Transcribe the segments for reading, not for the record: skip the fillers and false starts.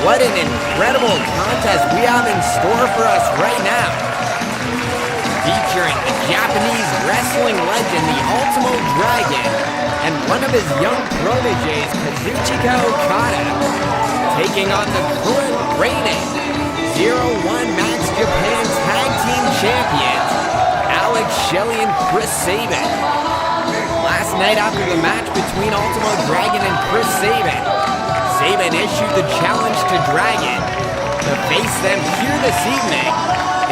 what an incredible contest we have in store for us right now. Featuring the Japanese wrestling legend, the Ultimo Dragon, and one of his young proteges, Kazuchika Okada, taking on the current reigning 0-1 Max Japan Tag Team Champions, Shelley and Chris Sabin. Last night after the match between Ultimo Dragon and Chris Sabin, Sabin issued the challenge to Dragon to face them here this evening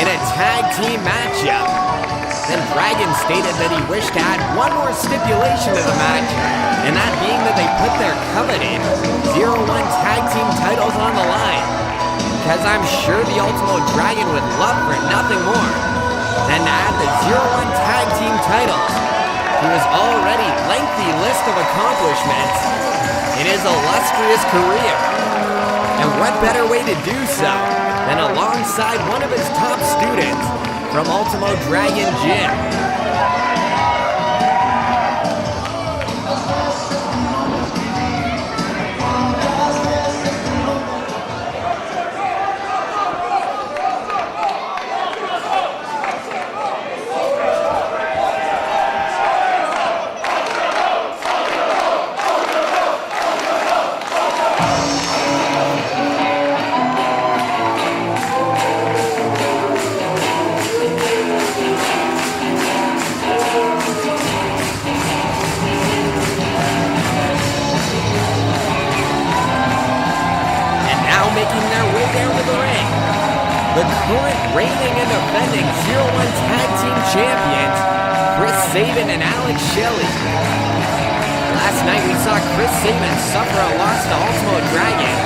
in a tag team matchup. Then Dragon stated that he wished to add one more stipulation to the match, and that being that they put their coveted 0-1 tag team titles on the line, because I'm sure the Ultimo Dragon would love for nothing more than to add the 0-1 tag team titles to his already lengthy list of accomplishments in his illustrious career. And what better way to do so than alongside one of his top students from Ultimo Dragon Gym. Making their way down to the ring, the current reigning and defending 0-1 Tag Team Champions, Chris Sabin and Shelley. Last night we saw Chris Sabin suffer a loss to Ultimo Dragon,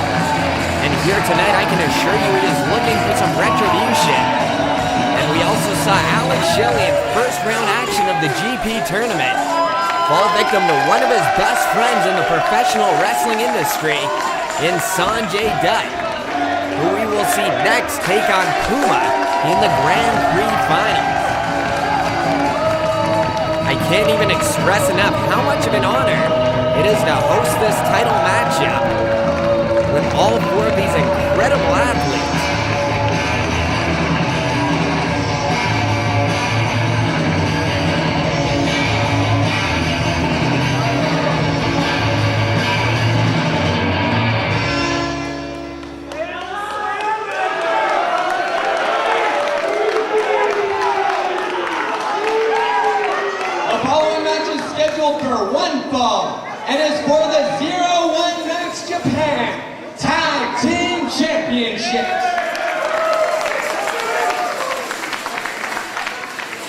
and here tonight I can assure you he is looking for some retribution. And we also saw Shelley in first round action of the GP tournament fall victim to one of his best friends in the professional wrestling industry, in Sanjay Dutt, who we will see next take on Puma in the Grand Prix Finals. I can't even express enough how much of an honor it is to host this title matchup with all four of these incredible athletes. For one fall, and is for the 0-1 Max Japan Tag Team Championships.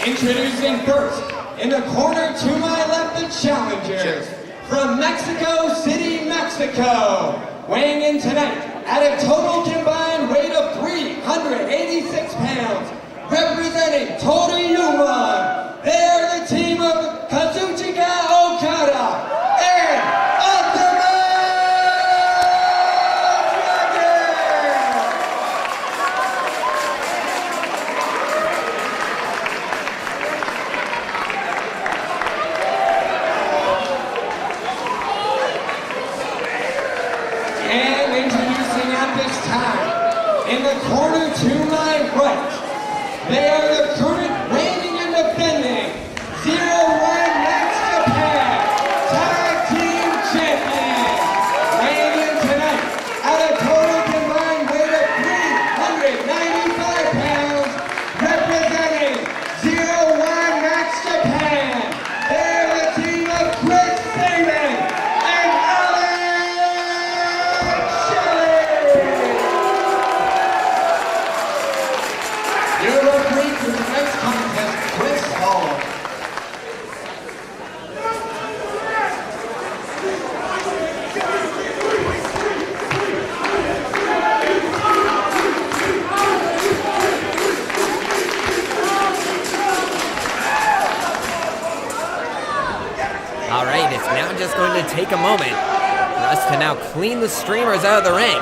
Introducing first, in the corner to my left, the challengers from Mexico City, Mexico, weighing in tonight at a total combined weight of 386 pounds, representing Total Yuma. They are the team of Kazuchika Okada and Ultimo Dragon! And introducing at this time, in the corner to my right, they are the current reigning and defending 0-1 Max Japan Tag Team Champions, weighing in tonight at a total combined weight of 395 pounds, representing 0-1 Max Japan. They're the team of Chris Sabin and Shelley. Your referee for tonight's contest, Chris Hall. All right, it's now just going to take a moment for us to now clean the streamers out of the ring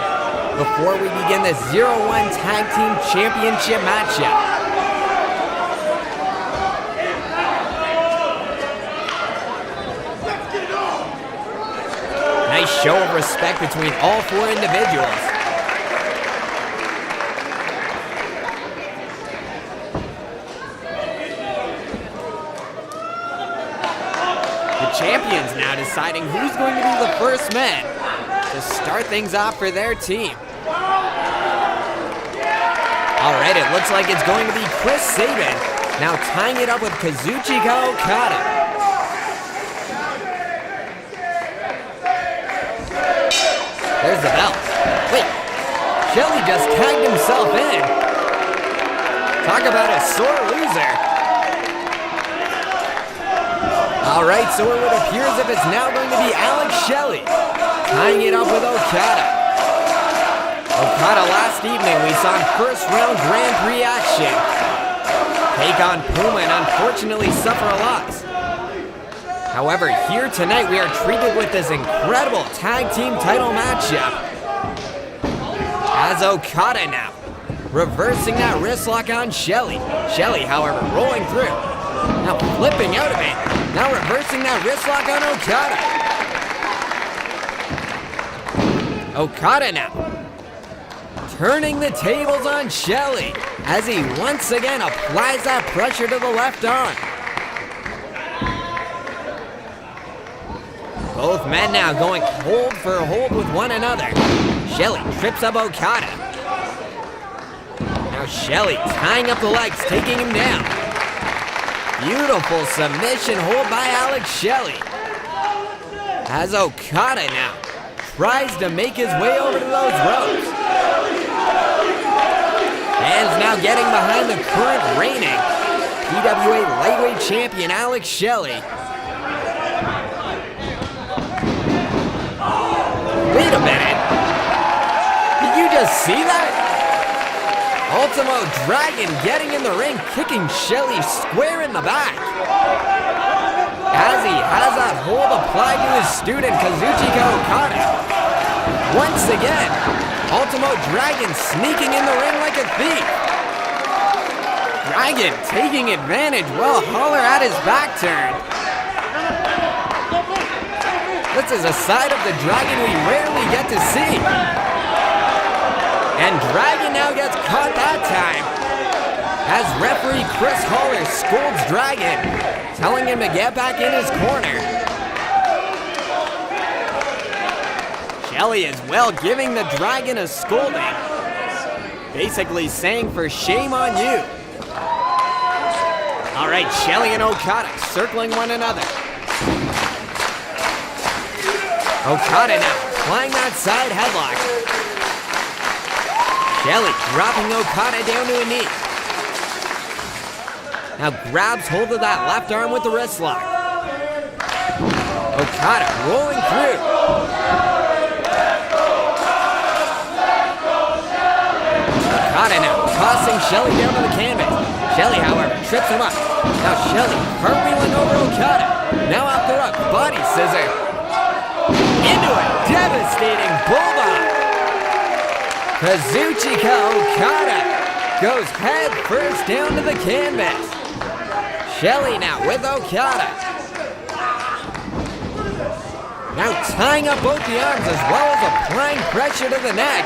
before we begin the 0-1 Tag Team Championship matchup. Nice show of respect between all four individuals. champions now deciding who's going to be the first men to start things off for their team. Alright, it looks like it's going to be Sabin, now tying it up with Kazuchika Okada. There's the bell. Wait, Shelley just tagged himself in. Talk about a sore loser. Alright, so it would appear as if it's now going to be Shelley tying it up with Okada. Okada last evening we saw in first round Grand Prix action take on Puma and unfortunately suffer a loss. However, here tonight we are treated with this incredible tag team title matchup. As Okada now reversing that wrist lock on Shelley. Shelley, however, rolling through. Now flipping out of it. Now reversing that wrist lock on Okada. Okada now turning the tables on Shelley as he once again applies that pressure to the left arm. Both men now going hold for hold with one another. Shelley trips up Okada. Now Shelley tying up the legs, taking him down. Beautiful submission hold by Shelley. As Okada now tries to make his way over to those ropes. Fans now getting behind the current reigning PWA lightweight champion Shelley. Wait a minute. Did you just see that? Ultimo Dragon getting in the ring, kicking Shelley square in the back. As he has that hold applied to his student Kazuchika Okada. Once again, Ultimo Dragon sneaking in the ring like a thief. Dragon taking advantage while Holler at his back turn. This is a side of the Dragon we rarely get to see. And Dragon now gets caught that time. As referee Chris Holler scolds Dragon, telling him to get back in his corner. Shelley as well giving the Dragon a scolding, basically saying for shame on you. Alright, Shelley and Okada circling one another. Okada now applying that side headlock. Shelley dropping Okada down to a knee. Now grabs hold of that left arm with the wrist lock. Okada rolling through. Okada now tossing Shelley down to the canvas. Shelley, however, trips him up. Now Shelley cartwheeling over Okada. Now off the rope, body scissor. Into a devastating bulldog. Kazuchika Okada goes head first down to the canvas. Shelley now with Okada. Now tying up both the arms as well as applying pressure to the neck.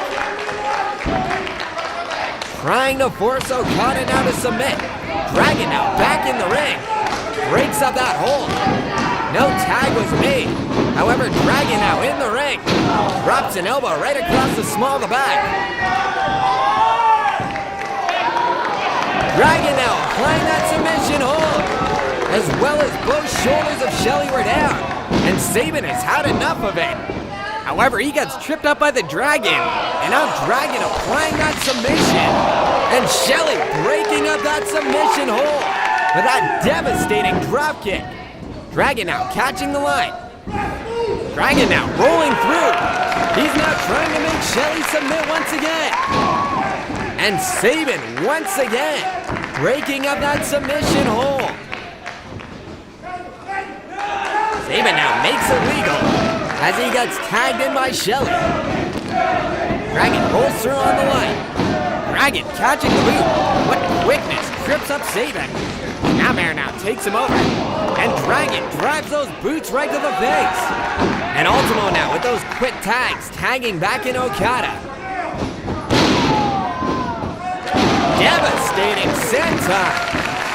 Trying to force Okada now to submit. Dragon now back in the ring. Breaks up that hold. No tag was made. However, Dragon now in the ring. Drops an elbow right across the small of the back. Dragon now applying that submission hold. As well as both shoulders of Shelley were down. And Sabin has had enough of it. However, he gets tripped up by the Dragon. And now Dragon applying that submission. And Shelley breaking up that submission hold with that devastating dropkick. Dragon now catching the line. Dragon now rolling through. He's now trying to make Shelley submit once again. And Sabin once again breaking up that submission hold. Sabin now makes it legal as he gets tagged in by Shelley. Dragon rolls through on the line. Dragon catching the boot. What quickness trips up Sabin. Nightmare now takes him over. And Dragon drives those boots right to the face. And Ultimo now with those quick tags, tagging back in Okada. Devastating senton.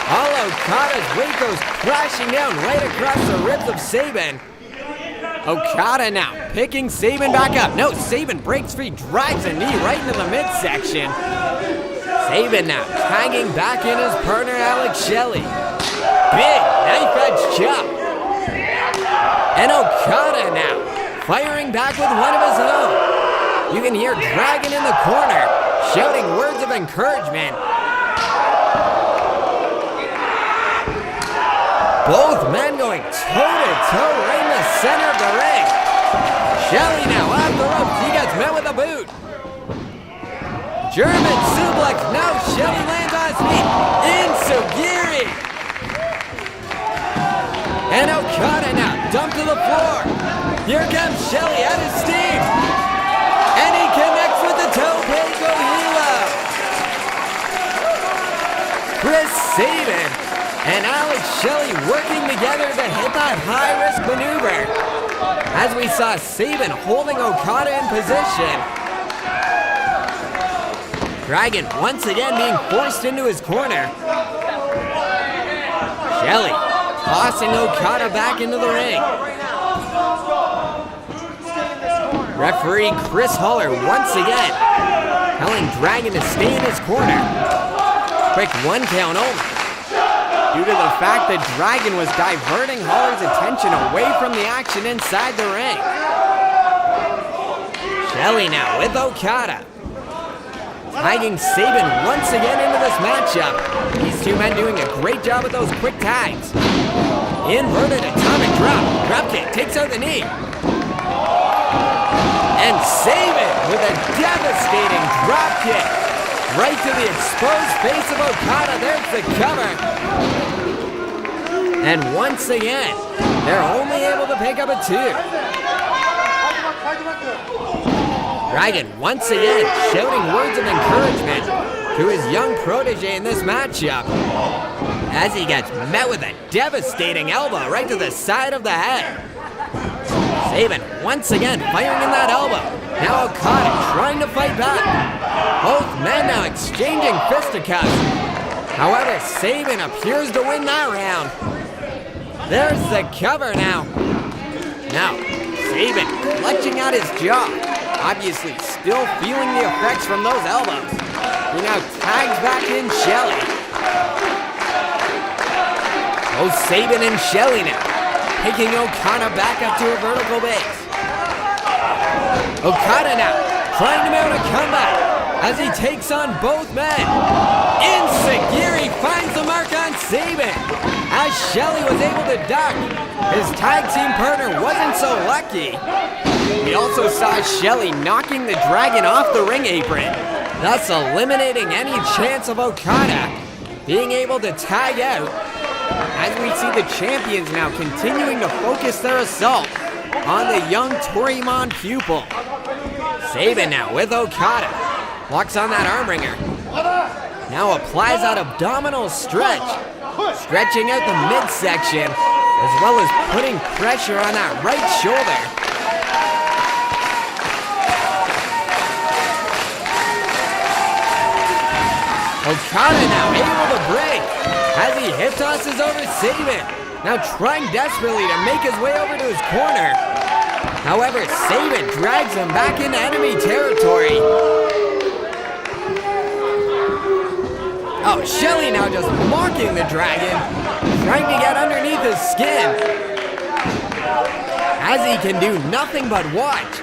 All Okada's weight goes crashing down right across the ribs of Sabin. Okada now picking Sabin back up. No, Sabin breaks free, drives a knee right into the midsection. Sabin now tagging back in his partner Alex Shelley. Big knife edge chop. And Okada now firing back with one of his own. You can hear Dragon in the corner shouting words of encouragement. Both men going toe-to-toe right in the center of the ring. Shelley now off the ropes. He gets met with a boot. German suplex. No, Shelley lands on his feet. Enziguri. And Okada now dumped to the floor. Here comes Shelley at his steam. And he connects with the Tope Gohilo. Chris Sabin and Alex Shelley working together to hit that high-risk maneuver. As we saw Sabin holding Okada in position. Dragon once again being forced into his corner. Shelley tossing Okada back into the ring. Referee Chris Huller once again telling Dragon to stay in his corner. Quick 1 count only, due to the fact that Dragon was diverting Huller's attention away from the action inside the ring. Shelley now with Okada. Tagging Sabin once again into this matchup. These two men doing a great job with those quick tags. Inverted atomic drop. Dropkick takes out the knee. And Sabin with a devastating dropkick. Right to the exposed face of Okada. There's the cover. And once again, they're only able to pick up a 2. Dragon once again shouting words of encouragement to his young protege in this matchup. As he gets met with a devastating elbow right to the side of the head. Sabin once again firing in that elbow. Now Okada trying to fight back. Both men now exchanging fisticuffs. However, Sabin appears to win that round. There's the cover now. Now, Sabin clutching out his jaw. Obviously still feeling the effects from those elbows. He now tags back in Shelley. Both Sabin and Shelley now taking Okada back up to a vertical base. Okada now trying to mount a comeback as he takes on both men. Enziguri finds the mark on Sabin as Shelley was able to duck. His tag team partner wasn't so lucky. We also saw Shelley knocking the Dragon off the ring apron, thus eliminating any chance of Okada being able to tag out. As we see the champions now continuing to focus their assault on the young Torimon pupil. Sabin now with Okada. Walks on that arm wringer. Now applies that abdominal stretch. Stretching out the midsection, as well as putting pressure on that right shoulder. Okada now able to break as he hip tosses over Sabin. Now trying desperately to make his way over to his corner. However, Sabin drags him back into enemy territory. Oh, Shelley now just mocking the Dragon, trying to get underneath his skin. As he can do nothing but watch,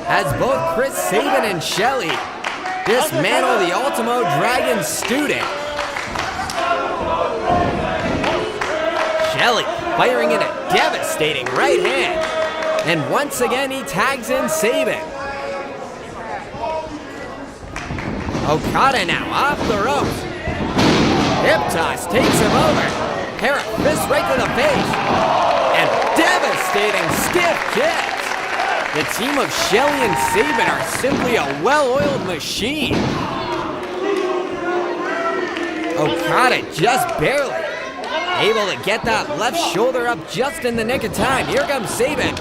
as both Chris Sabin and Shelley dismantle the Ultimo Dragon student. Shelley firing in a devastating right hand. And once again, he tags in Sabin. Okada now off the ropes. Hip toss takes him over. Pair of fists right to the face. And devastating stiff kicks. The team of Shelley and Sabin are simply a well-oiled machine. Okada just barely able to get that left shoulder up just in the nick of time. Here comes Sabin.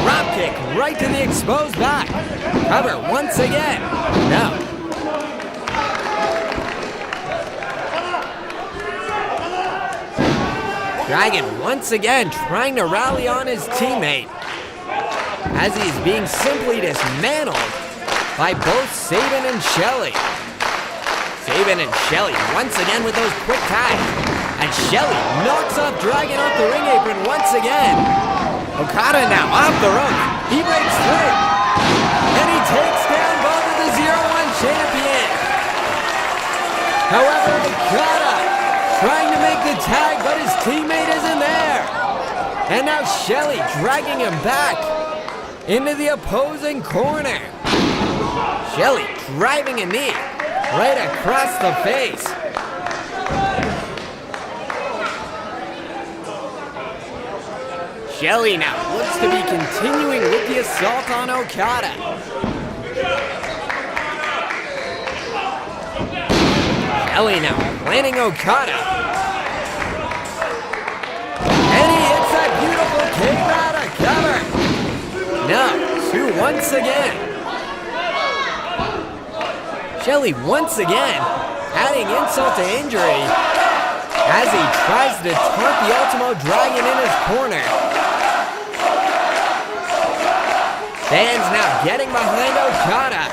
Drop kick right to the exposed back. Cover once again. No. Dragon once again trying to rally on his teammate as he's being simply dismantled by both Sabin and Shelley. Sabin and Shelley once again with those quick ties, and Shelley knocks off Dragon off the ring apron once again. Okada now off the rope. He breaks through, and he takes down both of the 0-1 champions. However, Okada trying to make the tag, but his teammate isn't there. And now Shelley dragging him back into the opposing corner. Shelley driving a knee right across the face. Shelley now looks to be continuing with the assault on Okada. Shelley now planning Okada. And he hits that beautiful kick out of cover. Now, 2 once again. Shelley once again adding insult to injury as he tries to taunt the Ultimo Dragon in his corner. Fans now getting behind Okada.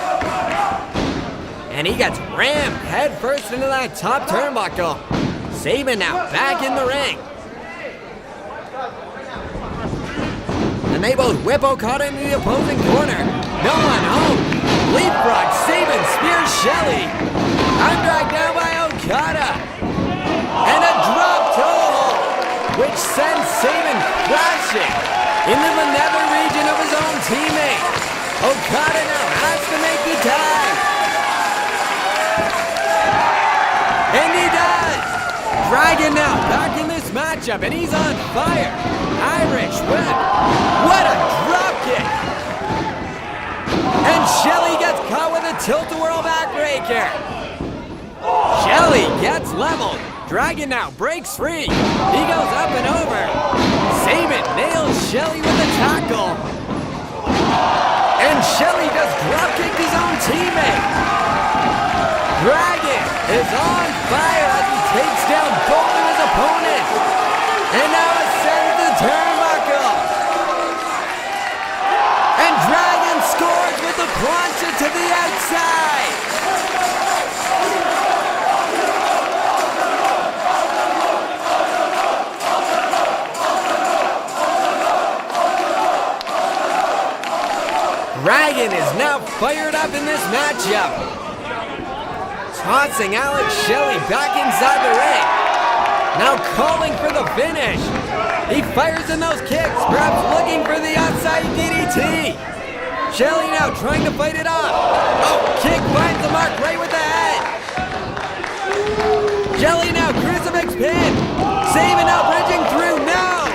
And he gets rammed head first into that top turnbuckle. Sabin now back in the ring. And they both whip Okada into the opposing corner. No one home. Leapfrog, Sabin spears Shelley. I'm dragged down by Okada. And a drop toe hold, which sends Sabin crashing into the nether region of his own teammate. Okada now has to make the tag. And he does! Dragon now back in this matchup, and he's on fire. Irish whip. What a drop kick! And Shelley gets caught with a tilt-a-whirl backbreaker. Shelley gets leveled. Dragon now breaks free. He goes up and over. Sabin nails Shelley with a tackle. And Shelley just drop-kicked his own teammate. Dragon is on fire as he takes down both of his opponents. And now ascends the turnbuckle. And Dragon scores with the plancha to the outside. Dragon is now fired up in this matchup. Tossing Alex Shelley back inside the ring. Now calling for the finish. He fires in those kicks, perhaps looking for the outside DDT. Shelley now trying to fight it off. Oh, kick finds the mark right with the head. Shelley now crucifix pin. Sabin now bridging through. No!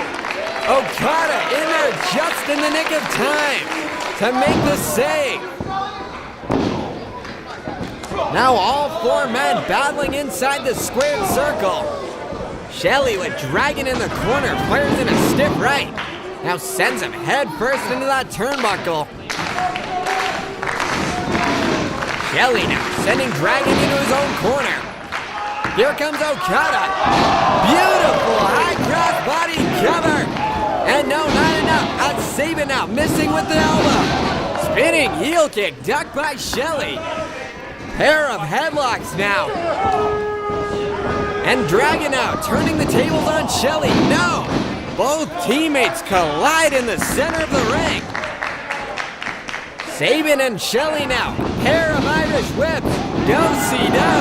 Okada in there just in the nick of time to make the save. Now all 4 men battling inside the squared circle. Shelley with Dragon in the corner fires in a stiff right. Now sends him head first into that turnbuckle. Shelley now sending Dragon into his own corner. Here comes Okada. Beautiful high cross body cover. And no, not enough. Sabin now missing with the elbow. Spinning heel kick ducked by Shelley. Pair of headlocks now. And Dragon out, turning the tables on Shelley. No! Both teammates collide in the center of the ring. Sabin and Shelley now. Pair of Irish whips. Do-si-do.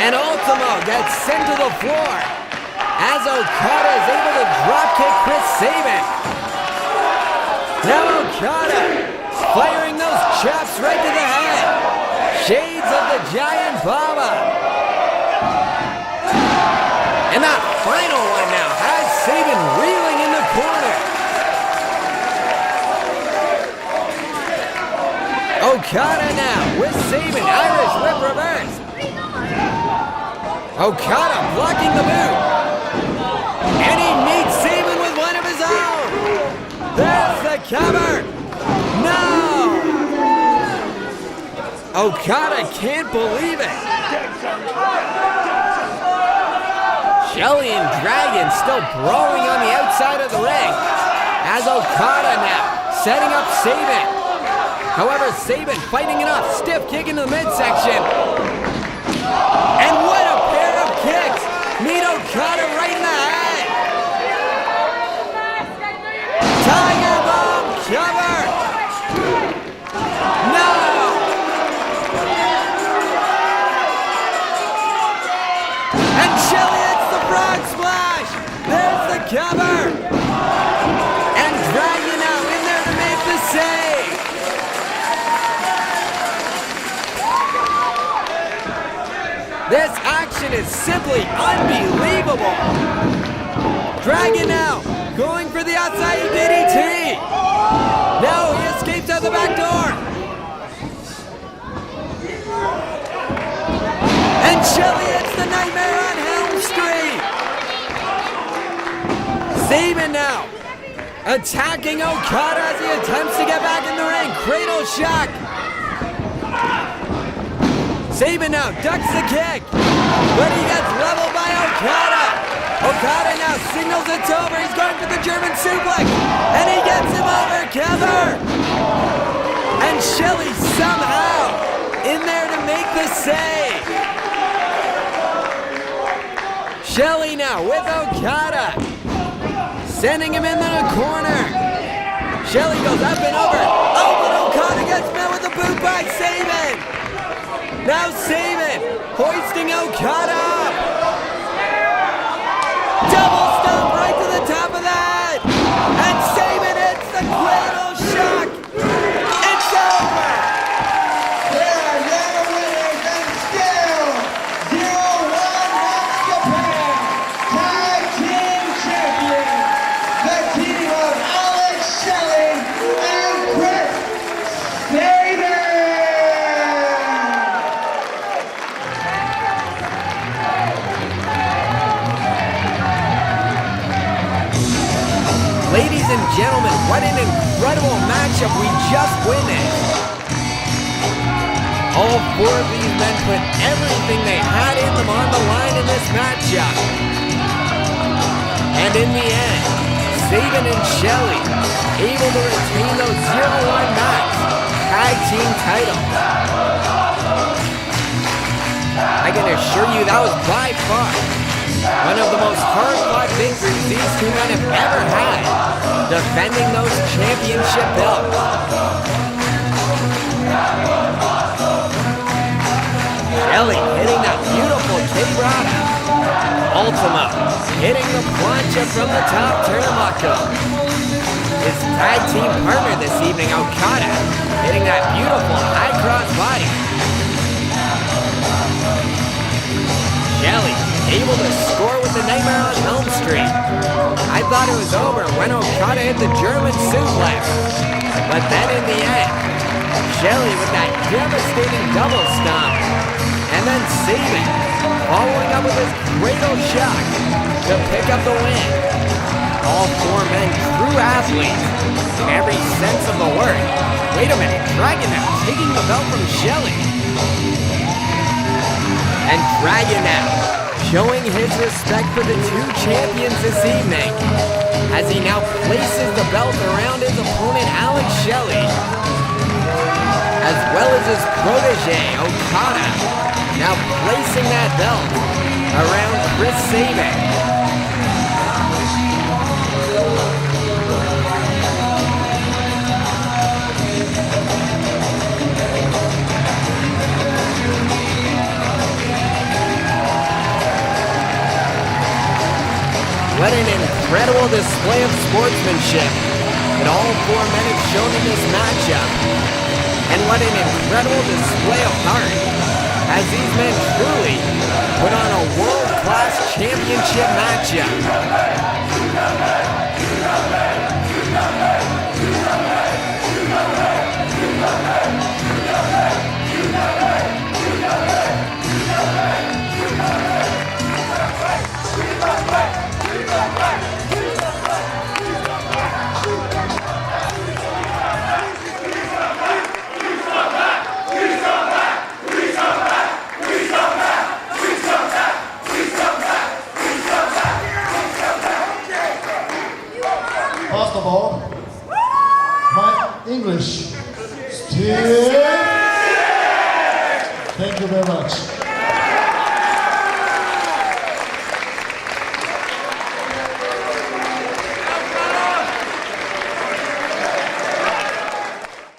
And Ultimo gets sent to the floor as Okada is able to dropkick Chris Sabin. Now Okada firing those chops right to the head. Shades of the Giant Baba. And that final one now has Sabin reeling in the corner. Okada now with Sabin, Irish whip reverse. Okada blocking the boot. And he meets Sabin with one of his own. There's the cover. No! Okada can't believe it. Shelley and Dragon still brawling on the outside of the ring. As Okada now setting up Sabin. However, Sabin fighting it off. Stiff kick into the midsection. And what a pair of kicks. Meet Okada right in the head. Tiger Bomb cover. No. And Shelley hits the frog splash. There's the cover. And Dragon now in there to make the save. This action is simply unbelievable. Dragon now going for the outside DDT. No, he escapes out the back door. And Shelley hits the Nightmare on Elm Street. Sabin now attacking Okada as he attempts to get back in the ring. Cradle shock. Sabin now ducks the kick, but he gets leveled by Okada. Okada now signals it's over. He's going for the German suplex, and he gets him over. Cover. And Shelley somehow in there to make the save. Shelley now with Okada, sending him into the corner. Shelley goes up and over. Oh, but Okada gets met with a boot by Sabin. Now Sabin hoisting Okada up. Double stomp right to the top of that. And Sabin hits the cradle shock. It's over. There are your winners and still 0-1 Max Japan Tag Team Champions, the team of Alex Shelley and Chris Sabin. Ladies and gentlemen, what an incredible matchup we just witnessed. All four of these men put everything they had in them on the line in this matchup. And in the end, Sabin and Shelley able to retain those 0-1 Max Tag Team titles. I can assure you that was by far one of the most hard-fought victories these two men have ever had, defending those championship belts. Shelley hitting that beautiful K-Brada. Ultimo hitting the plancha from the top turnbuckle. His tag team partner this evening, Okada, hitting that beautiful high cross body. Shelley able to score with the Nightmare on Elm Street. I thought it was over when Okada hit the German suplex. But then in the end, Shelley with that devastating double stomp. And then Sabin following up with his cradle shock to pick up the win. All four men true athletes in every sense of the word. Wait a minute, Dragon now taking the belt from Shelley. And Dragon now showing his respect for the two champions this evening, as he now places the belt around his opponent Alex Shelley, as well as his protege Okada, now placing that belt around Chris Sabin. What an incredible display of sportsmanship that all four men have shown in this matchup. And what an incredible display of heart as these men truly put on a world-class championship matchup. Steve. Thank you very much.